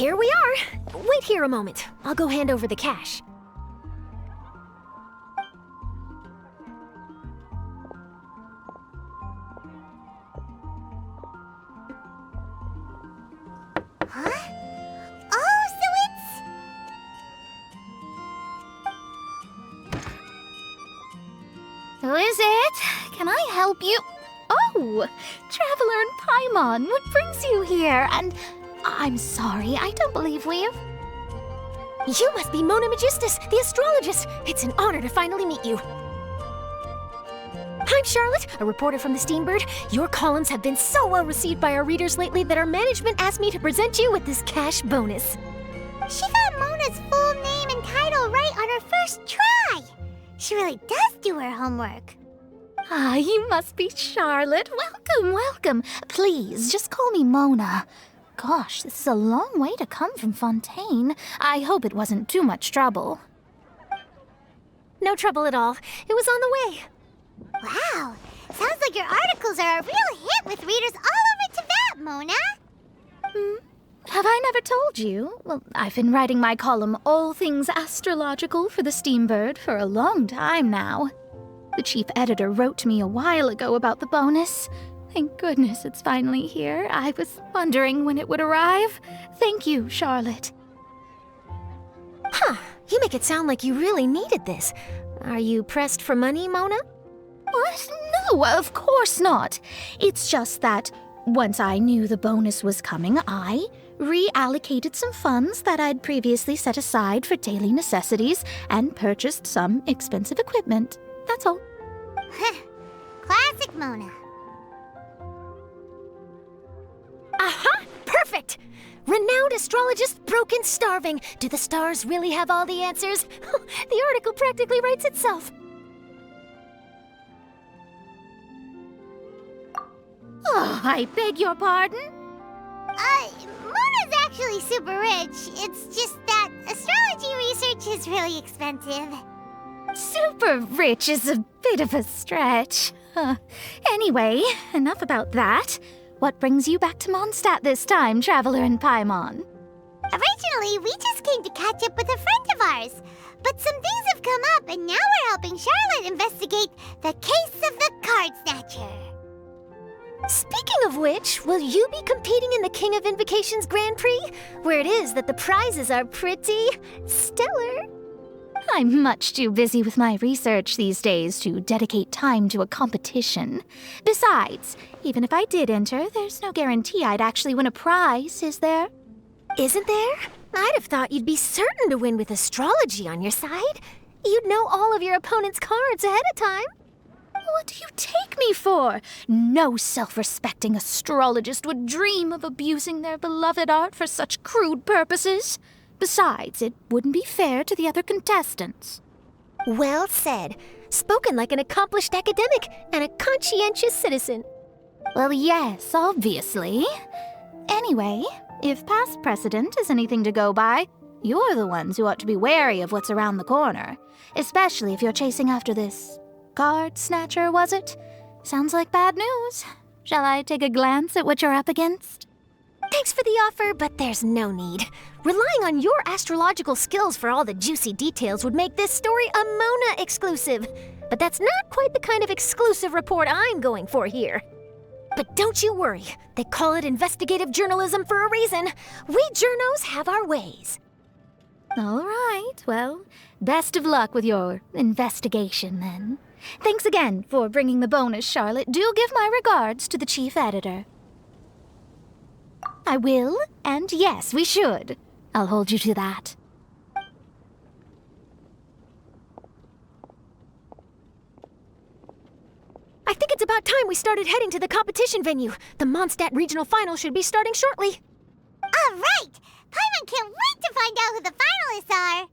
Here we are. Wait here a moment. I'll go hand over the cash. Huh? Oh, so it's... Who is it? Can I help you? Oh, Traveler and Paimon, what brings you here? And I'm sorry, I don't believe we've... You must be Mona Magistus, the astrologist. It's an honor to finally meet you. I'm Charlotte, a reporter from the Steambird. Your columns have been so well received by our readers lately that our management asked me to present you with this cash bonus. She got Mona's full name and title right on her first try. She really does do her homework. Ah, you must be Charlotte. Welcome, welcome. Please, just call me Mona. Gosh, this is a long way to come from Fontaine. I hope it wasn't too much trouble. No trouble at all. It was on the way. Wow, sounds like your articles are a real hit with readers all over Tibet, Mona. Have I never told you? Well, I've been writing my column All Things Astrological for the Steambird for a long time now. The chief editor wrote to me a while ago about the bonus. Thank goodness it's finally here. I was wondering when it would arrive. Thank you, Charlotte. Huh, you make it sound like you really needed this. Are you pressed for money, Mona? What? No, of course not. It's just that once I knew the bonus was coming, I reallocated some funds that I'd previously set aside for daily necessities and purchased some expensive equipment. That's all. Classic Mona. Aha! Perfect! Renowned astrologist, broken, starving. Do the stars really have all the answers? The article practically writes itself. Oh, I beg your pardon? Mona's actually super rich. It's just that astrology research is really expensive. Super rich is a bit of a stretch. Anyway, enough about that. What brings you back to Mondstadt this time, Traveler and Paimon? Originally, we just came to catch up with a friend of ours. But some things have come up, and now we're helping Charlotte investigate the case of the Card Snatcher. Speaking of which, will you be competing in the King of Invocations Grand Prix? Where it is that the prizes are pretty stellar. I'm much too busy with my research these days to dedicate time to a competition. Besides, even if I did enter, there's no guarantee I'd actually win a prize, is there? Isn't there? I'd have thought you'd be certain to win with astrology on your side. You'd know all of your opponent's cards ahead of time. What do you take me for? No self-respecting astrologist would dream of abusing their beloved art for such crude purposes. Besides, it wouldn't be fair to the other contestants. Well said. Spoken like an accomplished academic and a conscientious citizen. Well, yes, obviously. Anyway, if past precedent is anything to go by, you're the ones who ought to be wary of what's around the corner. Especially if you're chasing after this card snatcher, was it? Sounds like bad news. Shall I take a glance at what you're up against? Thanks for the offer, but there's no need. Relying on your astrological skills for all the juicy details would make this story a Mona exclusive. But that's not quite the kind of exclusive report I'm going for here. But don't you worry. They call it investigative journalism for a reason. We journos have our ways. All right, well, best of luck with your investigation, then. Thanks again for bringing the bonus, Charlotte. Do give my regards to the chief editor. I will, and yes, we should. I'll hold you to that. I think it's about time we started heading to the competition venue. The Mondstadt Regional Final should be starting shortly. All right! Paimon can't wait to find out who the finalists are!